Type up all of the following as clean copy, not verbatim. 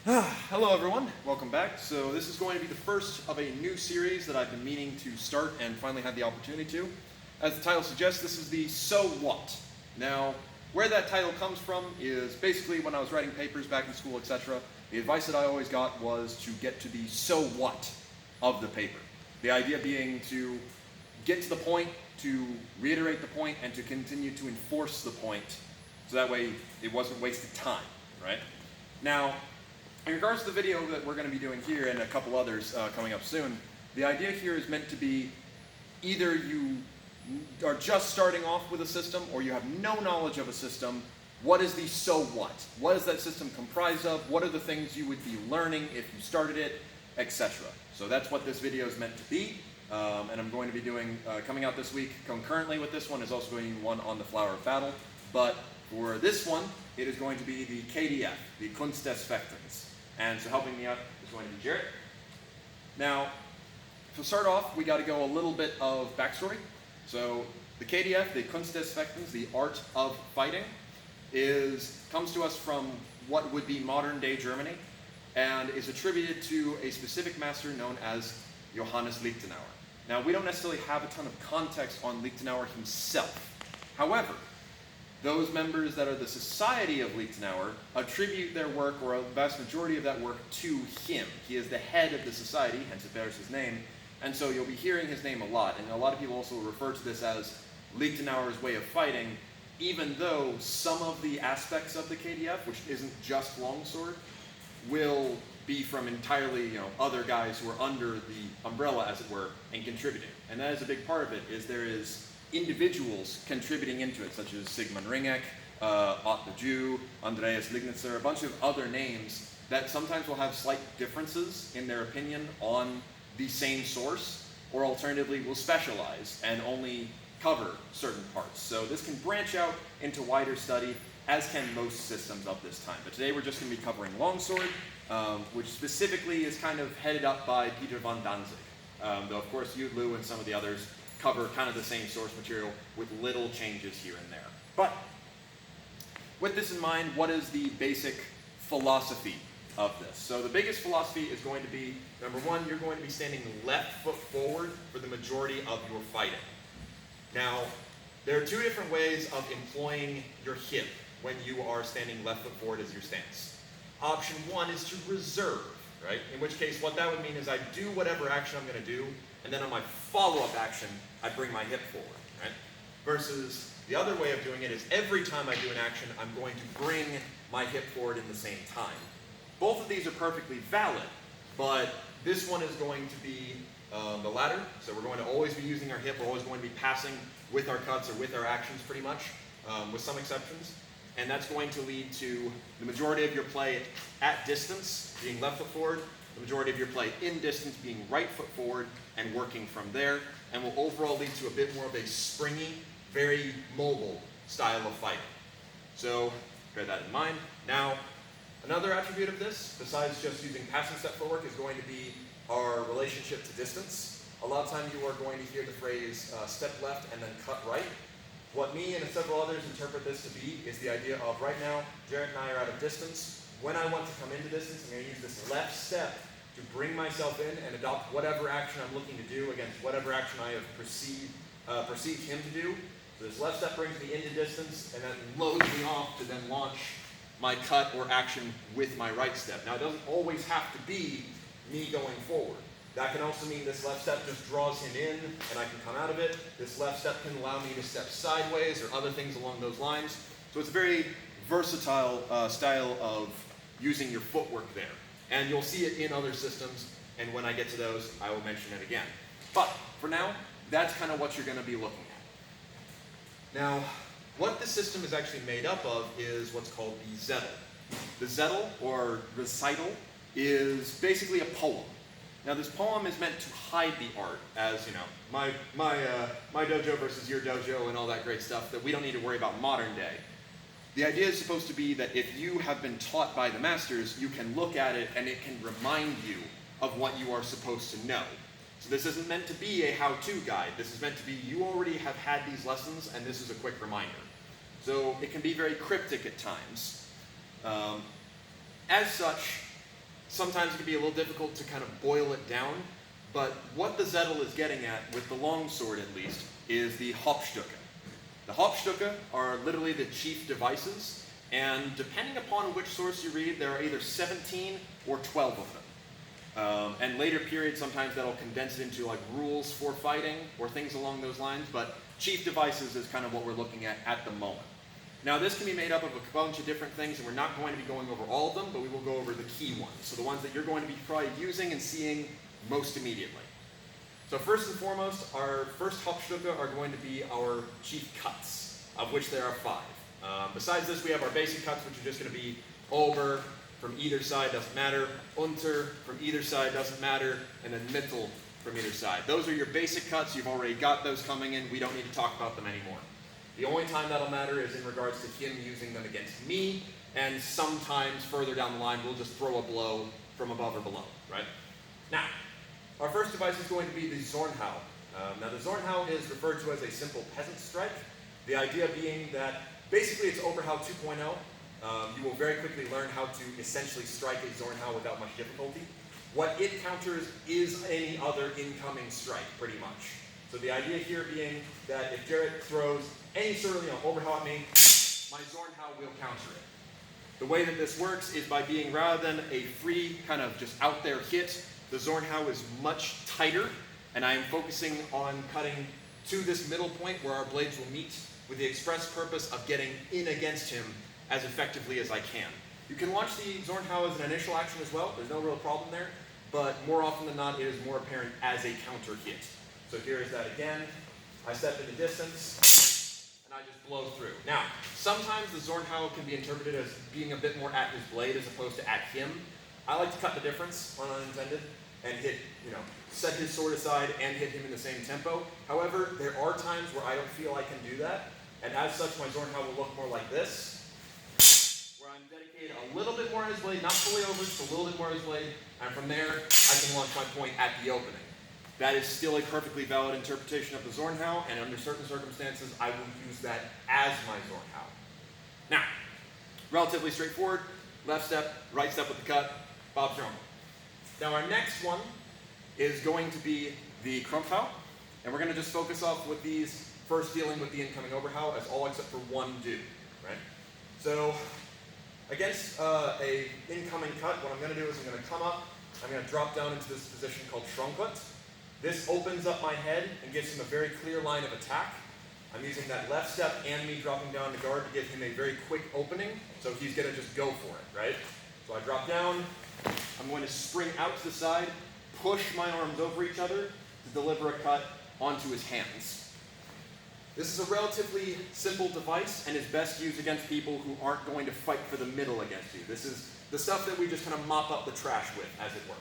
Hello everyone, welcome back. So this is going to be the first of a new series that I've been meaning to start and finally had the opportunity to. As the title suggests, this is the So What. Now, where that title comes from is basically when I was writing papers back in school, etc., the advice that I always got was to get to the so what of the paper. The idea being to get to the point, to reiterate the point, and to continue to enforce the point, so that way it wasn't wasted time, right? Now, in regards to the video that we're going to be doing here and a couple others coming up soon, the idea here is meant to be either you are just starting off with a system or you have no knowledge of a system. What is the so what? What is that system comprised of? What are the things you would be learning if you started it, etc. So that's what this video is meant to be. And I'm going to be doing, coming out this week concurrently with this one is also going to be one on the Flower of Battle. But for this one, it is going to be the KDF, the Kunst des Fechtens. And so helping me out is going to be Jarrett. Now, to start off, we got to go a little bit of backstory. So the KDF, the Kunst des Fechtens, the art of fighting, comes to us from what would be modern day Germany and is attributed to a specific master known as Johannes Lichtenauer. Now, we don't necessarily have a ton of context on Lichtenauer himself. However, those members that are the Society of Lichtenauer attribute their work, or a vast majority of that work, to him. He is the head of the society, hence it bears his name, and so you'll be hearing his name a lot. And a lot of people also refer to this as Lichtenauer's way of fighting, even though some of the aspects of the KDF, which isn't just Longsword, will be from entirely other guys who are under the umbrella, as it were, and contributing. And that is a big part of it, is there is individuals contributing into it, such as Sigmund Ringek, Ott the Jew, Andreas Lignitzer, a bunch of other names that sometimes will have slight differences in their opinion on the same source, or alternatively will specialize and only cover certain parts. So this can branch out into wider study, as can most systems of this time. But today we're just going to be covering Longsword, which specifically is kind of headed up by Peter von Danzig. Though of course Yud Lu and some of the others cover kind of the same source material with little changes here and there. But with this in mind, what is the basic philosophy of this? So the biggest philosophy is going to be, number one, you're going to be standing left foot forward for the majority of your fighting. Now, there are two different ways of employing your hip when you are standing left foot forward as your stance. Option one is to reserve, right? In which case, what that would mean is I do whatever action I'm going to do, and then on my follow-up action, I bring my hip forward, right? Versus the other way of doing it is every time I do an action, I'm going to bring my hip forward in the same time. Both of these are perfectly valid, but this one is going to be the latter. So we're going to always be using our hip. We're always going to be passing with our cuts or with our actions pretty much, with some exceptions. And that's going to lead to the majority of your play at distance being left foot forward, the majority of your play in distance being right foot forward and working from there, and will overall lead to a bit more of a springy, very mobile style of fighting. So bear that in mind. Now, another attribute of this, besides just using passing step footwork, is going to be our relationship to distance. A lot of times you are going to hear the phrase step left and then cut right. What me and several others interpret this to be is the idea of right now, Jarrett and I are out of distance. When I want to come into distance, I'm going to use this left step to bring myself in and adopt whatever action I'm looking to do against whatever action I have perceived him to do. So this left step brings me into distance and then loads me off to then launch my cut or action with my right step. Now it doesn't always have to be me going forward. That can also mean this left step just draws him in and I can come out of it. This left step can allow me to step sideways or other things along those lines. So it's a very versatile style of using your footwork there. And you'll see it in other systems, and when I get to those, I will mention it again. But for now, that's kind of what you're going to be looking at. Now, what this system is actually made up of is what's called the Zettel. The Zettel, or recital, is basically a poem. Now, this poem is meant to hide the art, as my dojo versus your dojo and all that great stuff that we don't need to worry about modern day. The idea is supposed to be that if you have been taught by the masters, you can look at it and it can remind you of what you are supposed to know. So this isn't meant to be a how-to guide. This is meant to be you already have had these lessons and this is a quick reminder. So it can be very cryptic at times. As such, sometimes it can be a little difficult to kind of boil it down, but what the Zettel is getting at, with the longsword at least, is the Hauptstücke. The Hauptstücke are literally the chief devices, and depending upon which source you read, there are either 17 or 12 of them. And later periods, sometimes that'll condense it into like rules for fighting or things along those lines, but chief devices is kind of what we're looking at the moment. Now this can be made up of a bunch of different things, and we're not going to be going over all of them, but we will go over the key ones. So the ones that you're going to be probably using and seeing most immediately. So first and foremost, our first Hauptstücke are going to be our chief cuts, of which there are 5. Besides this, we have our basic cuts, which are just going to be Ober, from either side, doesn't matter, Unter, from either side, doesn't matter, and then Mittel from either side. Those are your basic cuts. You've already got those coming in. We don't need to talk about them anymore. The only time that'll matter is in regards to him using them against me, and sometimes further down the line, we'll just throw a blow from above or below, right? Now, our first device is going to be the Zornhau. Now the Zornhau is referred to as a simple peasant strike. The idea being that basically it's Oberhau 2.0. You will very quickly learn how to essentially strike a Zornhau without much difficulty. What it counters is any other incoming strike, pretty much. So the idea here being that if Jarrett throws any sort of Oberhau at me, my Zornhau will counter it. The way that this works is by being, rather than a free kind of just out there hit, the Zornhau is much tighter, and I am focusing on cutting to this middle point where our blades will meet with the express purpose of getting in against him as effectively as I can. You can launch the Zornhau as an initial action as well. There's no real problem there, but more often than not, it is more apparent as a counter hit. So here is that again. I step into distance, and I just blow through. Now, sometimes the Zornhau can be interpreted as being a bit more at his blade as opposed to at him. I like to cut the difference, pun unintended, and hit, set his sword aside and hit him in the same tempo. However, there are times where I don't feel I can do that, and as such, my Zornhau will look more like this, where I'm dedicated a little bit more on his blade, not fully over, just a little bit more on his blade, and from there, I can launch my point at the opening. That is still a perfectly valid interpretation of the Zornhau, and under certain circumstances, I will use that as my Zornhau. Now, relatively straightforward, left step, right step with the cut, Bob Strong. Now our next one is going to be the Krumpfhau, and we're going to just focus off with these first dealing with the incoming Oberhau as all except for one do, right? So against a incoming cut, what I'm going to do is I'm going to come up, I'm going to drop down into this position called Schranklet. This opens up my head and gives him a very clear line of attack. I'm using that left step and me dropping down to guard to give him a very quick opening, so he's going to just go for it, right? So I drop down, I'm going to spring out to the side, push my arms over each other to deliver a cut onto his hands. This is a relatively simple device and is best used against people who aren't going to fight for the middle against you. This is the stuff that we just kind of mop up the trash with, as it were.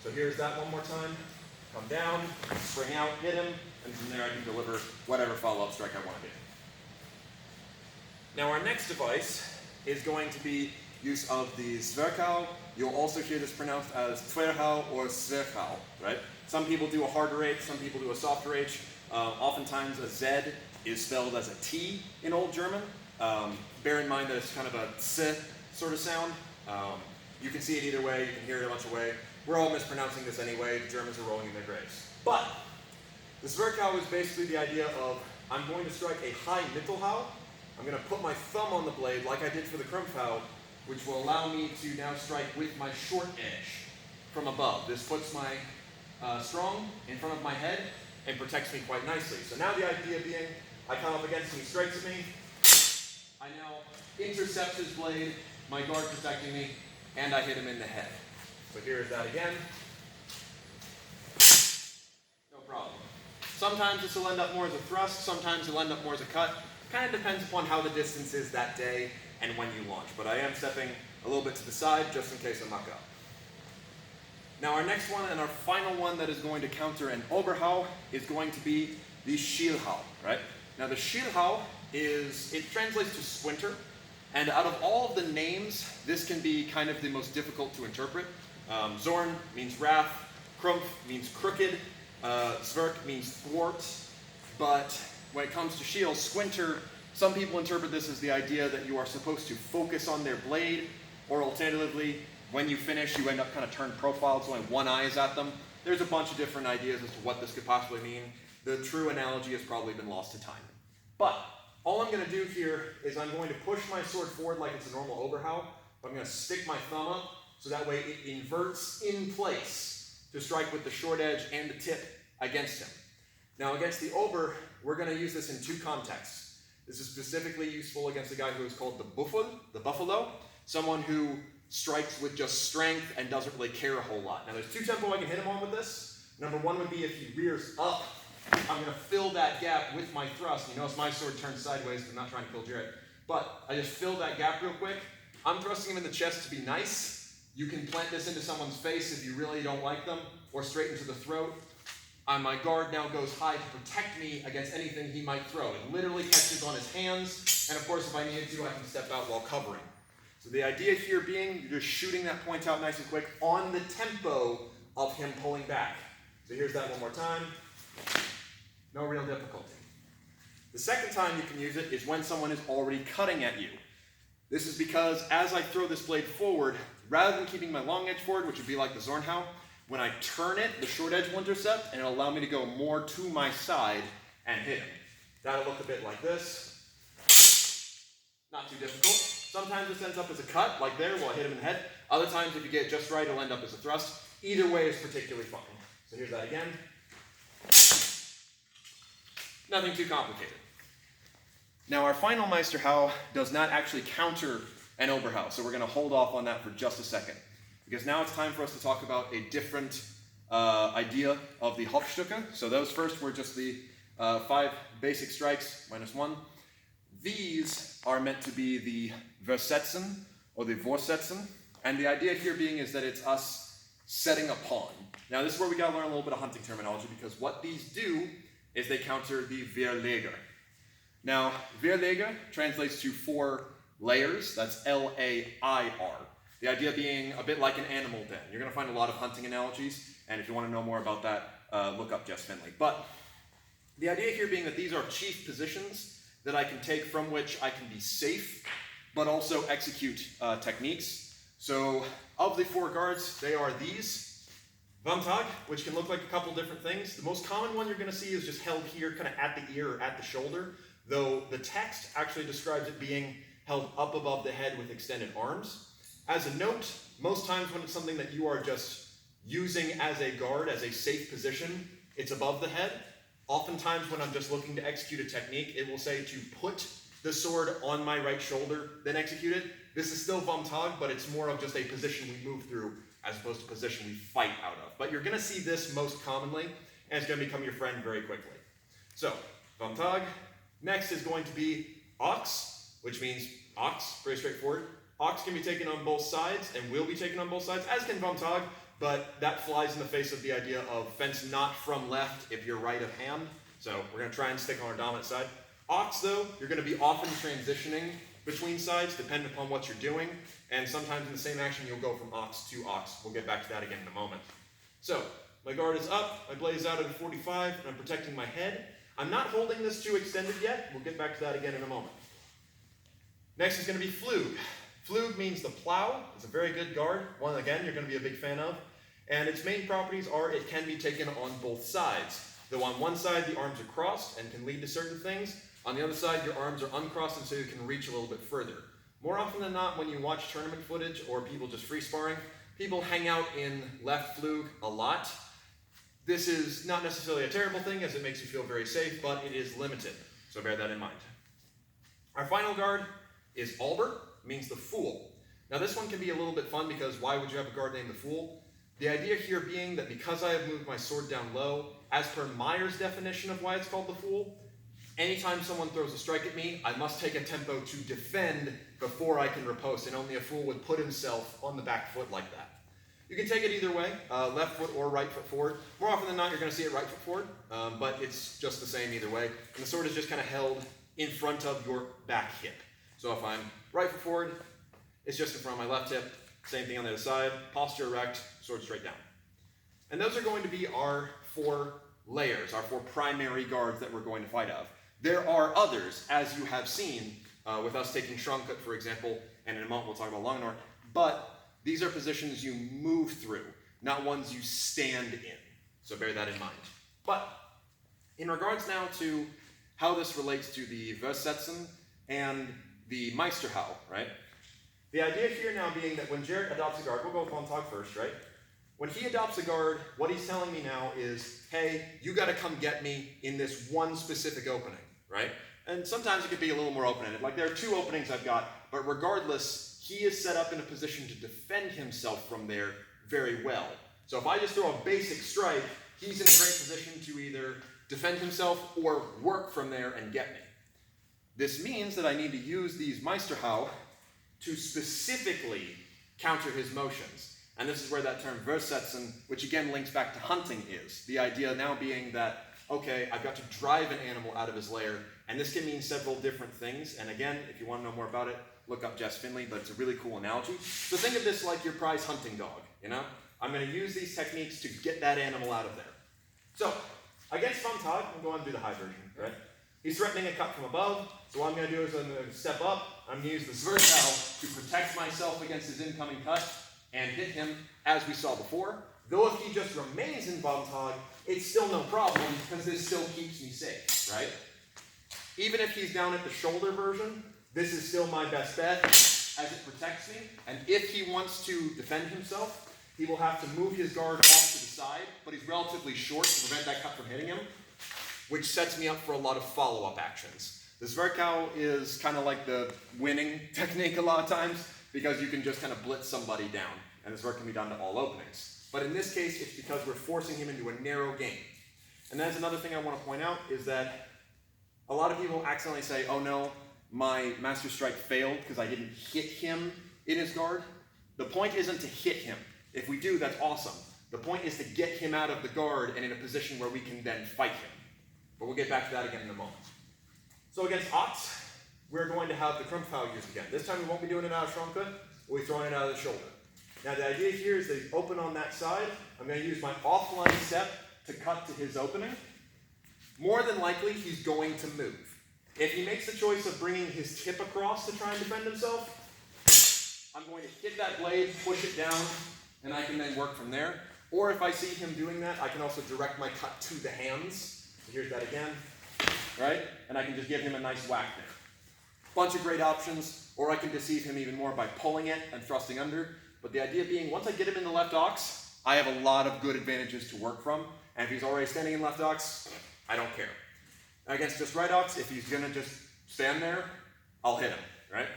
So here's that one more time. Come down, spring out, hit him, and from there I can deliver whatever follow-up strike I want to do. Now our next device is going to be use of the Zwerchau. You'll also hear this pronounced as Zwerchau or Zwerchau, right? Some people do a harder H, some people do a softer H. Oftentimes a Z is spelled as a T in Old German. Bear in mind that it's kind of a S sort of sound. You can see it either way, you can hear it a bunch of ways. We're all mispronouncing this anyway, the Germans are rolling in their graves. But the Zwerchau is basically the idea of, I'm going to strike a high Mittelhau. I'm going to put my thumb on the blade like I did for the Krumpfhau, which will allow me to now strike with my short edge from above. This puts my strong in front of my head and protects me quite nicely. So now the idea being, I come up against him, he strikes at me, I now intercept his blade, my guard protecting me, and I hit him in the head. So here's that again. No problem. Sometimes this will end up more as a thrust, sometimes it'll end up more as a cut. Kind of depends upon how the distance is that day and when you launch. But I am stepping a little bit to the side just in case I muck up. Now our next one and our final one that is going to counter an Oberhau is going to be the Schielhau, right? Now the Schielhau it translates to splinter. And out of all of the names, this can be kind of the most difficult to interpret. Zorn means wrath, Krumpf means crooked, Zwerch means thwart, but when it comes to Schiel, Squinter, some people interpret this as the idea that you are supposed to focus on their blade, or alternatively, when you finish, you end up kind of turned profile, so only one eye is at them. There's a bunch of different ideas as to what this could possibly mean. The true analogy has probably been lost to time. But all I'm going to do here is I'm going to push my sword forward like it's a normal Oberhau. I'm going to stick my thumb up so that way it inverts in place to strike with the short edge and the tip against him. Now against the Ober, we're going to use this in two contexts. This is specifically useful against a guy who is called the buffalo, someone who strikes with just strength and doesn't really care a whole lot. Now there's two tempo I can hit him on with this. Number one would be if he rears up, I'm going to fill that gap with my thrust. You notice my sword turns sideways because I'm not trying to kill Jarrett. But I just fill that gap real quick. I'm thrusting him in the chest to be nice. You can plant this into someone's face if you really don't like them, or straight into the throat. My guard now goes high to protect me against anything he might throw. It literally catches on his hands, and of course if I needed to, I can step out while covering. So the idea here being, you're just shooting that point out nice and quick on the tempo of him pulling back. So here's that one more time. No real difficulty. The second time you can use it is when someone is already cutting at you. This is because as I throw this blade forward, rather than keeping my long edge forward, which would be like the Zornhau, when I turn it, the short edge will intercept, and it'll allow me to go more to my side and hit him. That'll look a bit like this. Not too difficult. Sometimes this ends up as a cut, like there, while I hit him in the head. Other times, if you get it just right, it'll end up as a thrust. Either way is particularly fine. So here's that again. Nothing too complicated. Now our final Meisterhau does not actually counter an Oberhau, so we're going to hold off on that for just a second. Because now it's time for us to talk about a different idea of the Hauptstücke. So those first were just the 5 basic strikes, -1. These are meant to be the Versetzen, or the Vorsetzen. And the idea here being is that it's us setting a pawn. Now this is where we got to learn a little bit of hunting terminology, because what these do is they counter the Verleger. Now, Verleger translates to 4 layers. That's L-A-I-R. The idea being a bit like an animal den. You're going to find a lot of hunting analogies, and if you want to know more about that, look up Jess Finley. But the idea here being that these are chief positions that I can take from which I can be safe, but also execute techniques. So of the 4 guards, they are these. Vamtag, which can look like a couple different things. The most common one you're going to see is just held here, kind of at the ear or at the shoulder, though the text actually describes it being held up above the head with extended arms. As a note, most times when it's something that you are just using as a guard, as a safe position, it's above the head. Oftentimes when I'm just looking to execute a technique, it will say to put the sword on my right shoulder, then execute it. This is still Vamtag, but it's more of just a position we move through as opposed to a position we fight out of. But you're going to see this most commonly, and it's going to become your friend very quickly. So, Vamtag. Next is going to be Ox, which means ox, very straightforward. Ox can be taken on both sides, and will be taken on both sides, as can Vamtag, but that flies in the face of the idea of fence not from left if you're right of hand. So we're going to try and stick on our dominant side. Ox, though, you're going to be often transitioning between sides, depending upon what you're doing, and sometimes in the same action you'll go from ox to ox. We'll get back to that again in a moment. So, my guard is up, my blade is out at a 45, and I'm protecting my head. I'm not holding this too extended yet. We'll get back to that again in a moment. Next is going to be Flug. Flug means the plow. It's a very good guard, one again you're going to be a big fan of. And its main properties are it can be taken on both sides. Though on one side the arms are crossed and can lead to certain things. On the other side your arms are uncrossed and so you can reach a little bit further. More often than not when you watch tournament footage or people just free sparring, people hang out in left Flug a lot. This is not necessarily a terrible thing as it makes you feel very safe, but it is limited. So bear that in mind. Our final guard is Alber, means the Fool. Now this one can be a little bit fun because why would you have a guard named the Fool? The idea here being that because I have moved my sword down low, as per Meyer's definition of why it's called the Fool, anytime someone throws a strike at me, I must take a tempo to defend before I can riposte, and only a fool would put himself on the back foot like that. You can take it either way, left foot or right foot forward. More often than not, you're going to see it right foot forward, but it's just the same either way. And the sword is just kind of held in front of your back hip. So if I'm right foot forward, it's just in front of my left hip. Same thing on the other side. Posture erect, sword straight down. And those are going to be our 4 layers, our 4 primary guards that we're going to fight of. There are others, as you have seen, with us taking Schrammkut, for example, and in a moment we'll talk about Longenor, but These are positions you move through, not ones you stand in. So bear that in mind. But in regards now to how this relates to the Versetzen and the Meisterhau, right? The idea here now being that when Jarrett adopts a guard, we'll go with Montag first, right? When he adopts a guard, what he's telling me now is, hey, you gotta come get me in this one specific opening, right? And sometimes it could be a little more open-ended. Like there are 2 openings I've got, but regardless, he is set up in a position to defend himself from there very well. So if I just throw a basic strike, he's in a great position to either defend himself or work from there and get me. This means that I need to use these Meisterhau to specifically counter his motions. And this is where that term Versetzen, which again links back to hunting, is. The idea now being that, okay, I've got to drive an animal out of his lair, and this can mean several different things. And again, if you want to know more about it, look up Jess Finley, but it's a really cool analogy. So think of this like your prize hunting dog, you know? I'm going to use these techniques to get that animal out of there. So, against Montag, I'm going to do the high version, right? He's threatening a cut from above, so what I'm going to do is I'm going to step up, I'm going to use the Zwerchau to protect myself against his incoming cut, and hit him as we saw before. Though if he just remains in Montag, it's still no problem, because this still keeps me safe, right? Even if he's down at the shoulder version, this is still my best bet, as it protects me, and if he wants to defend himself, he will have to move his guard off to the side, but he's relatively short to prevent that cut from hitting him, which sets me up for a lot of follow-up actions. The Zwerchau is kind of like the winning technique a lot of times, because you can just kind of blitz somebody down, and this work can be done to all openings. But in this case, it's because we're forcing him into a narrow game. And that's another thing I want to point out, is that a lot of people accidentally say, oh no, my Master Strike failed because I didn't hit him in his guard. The point isn't to hit him. If we do, that's awesome. The point is to get him out of the guard and in a position where we can then fight him. But we'll get back to that again in a moment. So against Ox, we're going to have the Krumpfhau used again. This time we won't be doing it out of Schranke, we'll be throwing it out of the shoulder. Now the idea here is that he's open on that side. I'm going to use my offline step to cut to his opening. More than likely, he's going to move. If he makes the choice of bringing his tip across to try and defend himself, I'm going to hit that blade, push it down, and I can then work from there. Or if I see him doing that, I can also direct my cut to the hands. So here's that again, right? And I can just give him a nice whack there. Bunch of great options, or I can deceive him even more by pulling it and thrusting under. But the idea being, once I get him in the left ox, I have a lot of good advantages to work from. And if he's already standing in left ox, I don't care. Against just right ox, if he's going to just stand there, I'll hit him, right?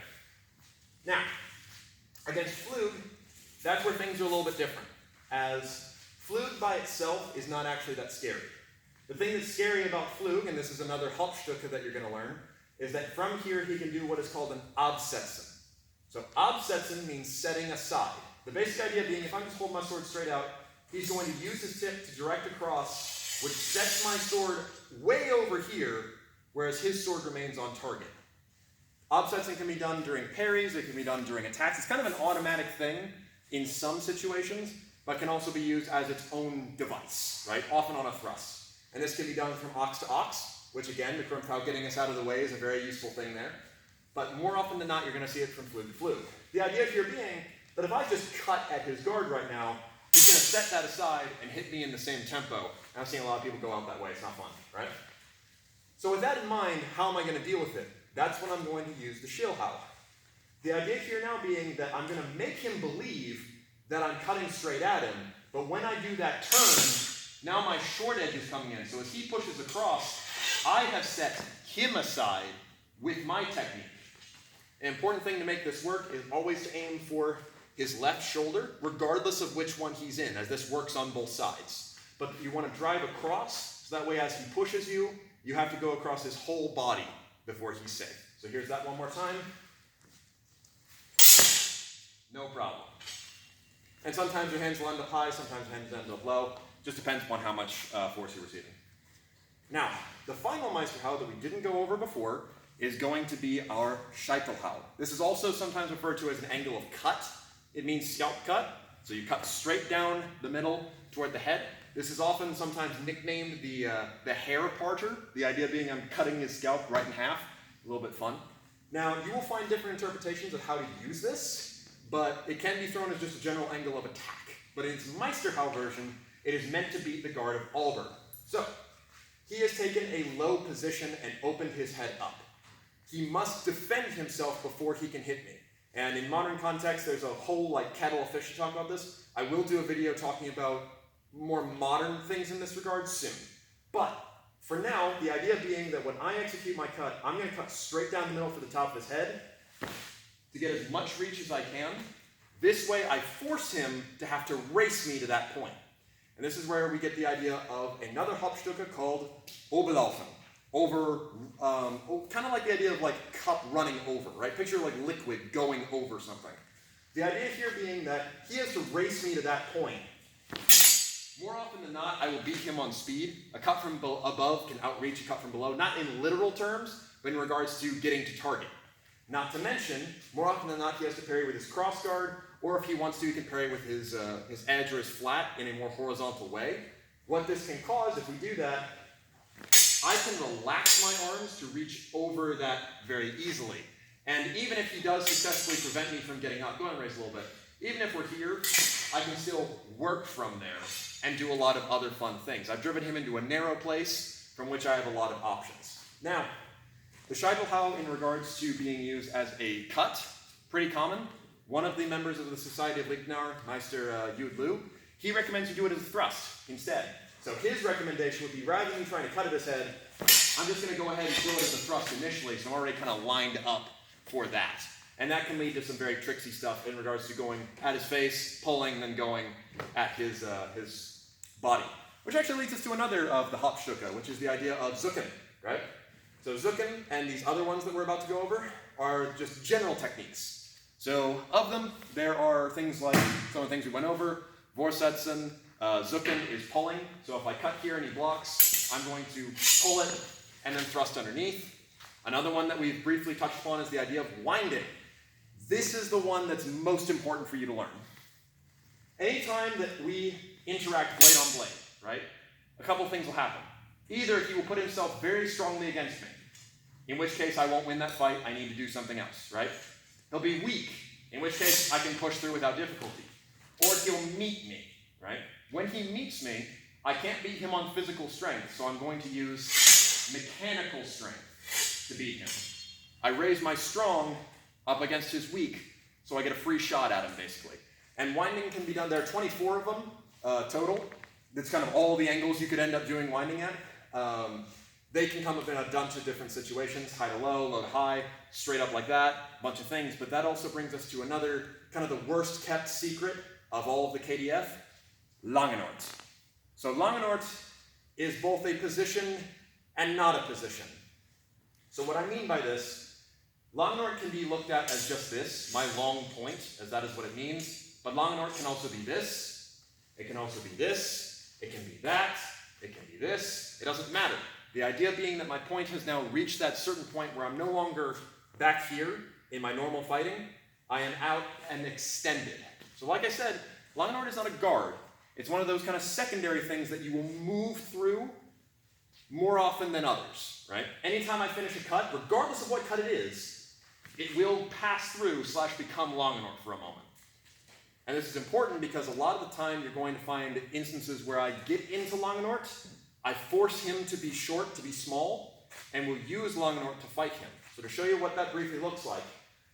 Now, against Flug, that's where things are a little bit different. As Flug by itself is not actually that scary. The thing that's scary about Flug, and this is another Hauptstücke that you're going to learn, is that from here he can do what is called an Absetzen. So Absetzen means setting aside. The basic idea being, if I just hold my sword straight out, he's going to use his tip to direct across, which sets my sword way over here, whereas his sword remains on target. Absetzen can be done during parries, it can be done during attacks. It's kind of an automatic thing in some situations, but can also be used as its own device, right? Often on a thrust. And this can be done from ox to ox, which again, the Krumpfhau getting us out of the way is a very useful thing there. But more often than not, you're going to see it from Flug to Flug. The idea here being that if I just cut at his guard right now, he's going to set that aside and hit me in the same tempo. And I've seen a lot of people go out that way. It's not fun, right? So with that in mind, how am I going to deal with it? That's when I'm going to use the Schildhau. The idea here now being that I'm going to make him believe that I'm cutting straight at him, but when I do that turn, now my short edge is coming in. So as he pushes across, I have set him aside with my technique. An important thing to make this work is always to aim for his left shoulder, regardless of which one he's in, as this works on both sides. But you want to drive across, so that way as he pushes you, you have to go across his whole body before he's safe. So here's that one more time. No problem. And sometimes your hands will end up high, sometimes your hands end up low. Just depends upon how much force you're receiving. Now, the final Meisterhau that we didn't go over before is going to be our Scheitelhau. This is also sometimes referred to as an angle of cut. It means scalp cut. So you cut straight down the middle toward the head. This is often sometimes nicknamed the hair parter. The idea being I'm cutting his scalp right in half. A little bit fun. Now, you will find different interpretations of how to use this. but it can be thrown as just a general angle of attack. But in its Meisterhau version, it is meant to beat the guard of Alber. So, he has taken a low position and opened his head up. He must defend himself before he can hit me. And in modern context, there's a whole kettle of fish to talk about this. I will do a video talking about more modern things in this regard soon. But for now, the idea being that when I execute my cut, I'm going to cut straight down the middle for the top of his head to get as much reach as I can. This way, I force him to have to race me to that point. And this is where we get the idea of another Hauptstücke called Oberlaufen. Kind of like the idea of cup running over, right? Picture liquid going over something. The idea here being that he has to race me to that point. More often than not, I will beat him on speed. A cut from above can outreach a cut from below, not in literal terms, but in regards to getting to target. Not to mention, more often than not, he has to parry with his cross guard, or if he wants to, he can parry with his edge or his flat in a more horizontal way. What this can cause, if we do that, I can relax my arms to reach over that very easily. And even if he does successfully prevent me from getting up, go ahead and raise a little bit. Even if we're here, I can still work from there and do a lot of other fun things. I've driven him into a narrow place from which I have a lot of options. Now, the Scheitelhau in regards to being used as a cut, pretty common. One of the members of the Society of Lignar, Meister Yud Lu, he recommends you do it as a thrust instead. So his recommendation would be, rather than trying to cut at his head, I'm just going to go ahead and throw it as a thrust initially, so I'm already kind of lined up for that. And that can lead to some very tricksy stuff in regards to going at his face, pulling, then going at his body. Which actually leads us to another of the Hauptstücke, which is the idea of Zucken, right? So Zucken and these other ones that we're about to go over are just general techniques. So of them, there are things like some of the things we went over. Vorsetzen, Zucken is pulling. So if I cut here and he blocks, I'm going to pull it and then thrust underneath. Another one that we've briefly touched upon is the idea of winding. This is the one that's most important for you to learn. Anytime that we interact blade on blade, right, a couple things will happen. Either he will put himself very strongly against me, in which case I won't win that fight, I need to do something else, right? He'll be weak, in which case I can push through without difficulty. Or he'll meet me, right? When he meets me, I can't beat him on physical strength, so I'm going to use mechanical strength to beat him. I raise my strong up against his weak, so I get a free shot at him, basically. And winding can be done, there are 24 of them total. That's kind of all the angles you could end up doing winding at. They can come up in a bunch of different situations, high to low, low to high, straight up like that, a bunch of things. But that also brings us to another, kind of the worst kept secret of all of the KDF, Langenort. So Langenort is both a position and not a position. So what I mean by this, Langenort can be looked at as just this, my long point, as that is what it means. But Langenort can also be this, it can also be this, it can be that, it can be this, it doesn't matter. The idea being that my point has now reached that certain point where I'm no longer back here in my normal fighting, I am out and extended. So like I said, Langenort is not a guard. It's one of those kind of secondary things that you will move through more often than others, right? Anytime I finish a cut, regardless of what cut it is, it will pass through / become Langenort for a moment. And this is important because a lot of the time you're going to find instances where I get into Langenort, I force him to be short, to be small, and will use Langenort to fight him. So to show you what that briefly looks like,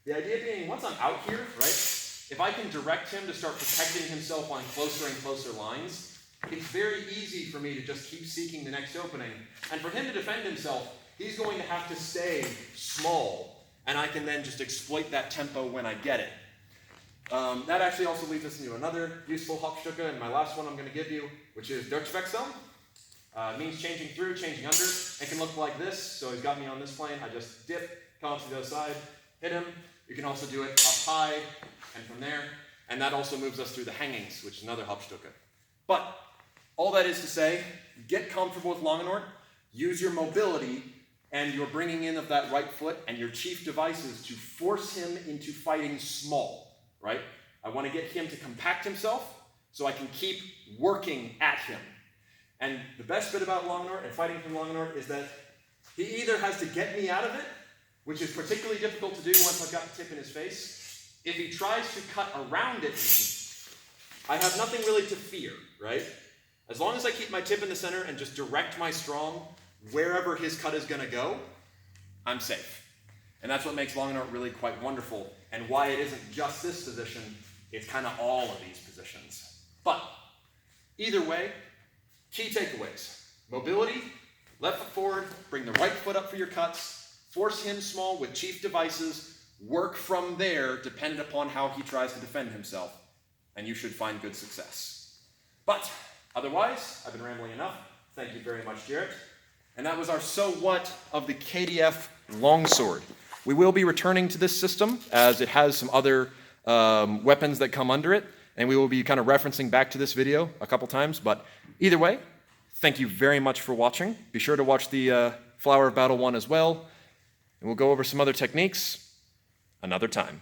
the idea being once I'm out here, right, if I can direct him to start protecting himself on closer and closer lines, it's very easy for me to just keep seeking the next opening. And for him to defend himself, he's going to have to stay small, and I can then just exploit that tempo when I get it. That actually also leads us into another useful Hauptstücke, and my last one I'm going to give you, which is Durchwechseln. Means changing through, changing under. It can look like this. So he's got me on this plane. I just dip, come up to the other side, hit him. You can also do it up high and from there. And that also moves us through the hangings, which is another Hauptstücke. But all that is to say, get comfortable with Langenort, use your mobility and your bringing in of that right foot and your chief devices to force him into fighting small, right? I want to get him to compact himself so I can keep working at him. And the best bit about Langenort and fighting from Langenort is that he either has to get me out of it, which is particularly difficult to do once I've got the tip in his face, if he tries to cut around it, I have nothing really to fear, right? As long as I keep my tip in the center and just direct my strong wherever his cut is going to go, I'm safe. And that's what makes long art really quite wonderful, and why it isn't just this position, it's kind of all of these positions. But either way, key takeaways. Mobility, left foot forward, bring the right foot up for your cuts, force him small with chief devices, work from there dependent upon how he tries to defend himself, and you should find good success. But otherwise, I've been rambling enough. Thank you very much, Jarrett. And that was our so what of the KDF Longsword. We will be returning to this system as it has some other weapons that come under it, and we will be kind of referencing back to this video a couple times. But either way, thank you very much for watching. Be sure to watch the Flower of Battle one as well, and we'll go over some other techniques another time.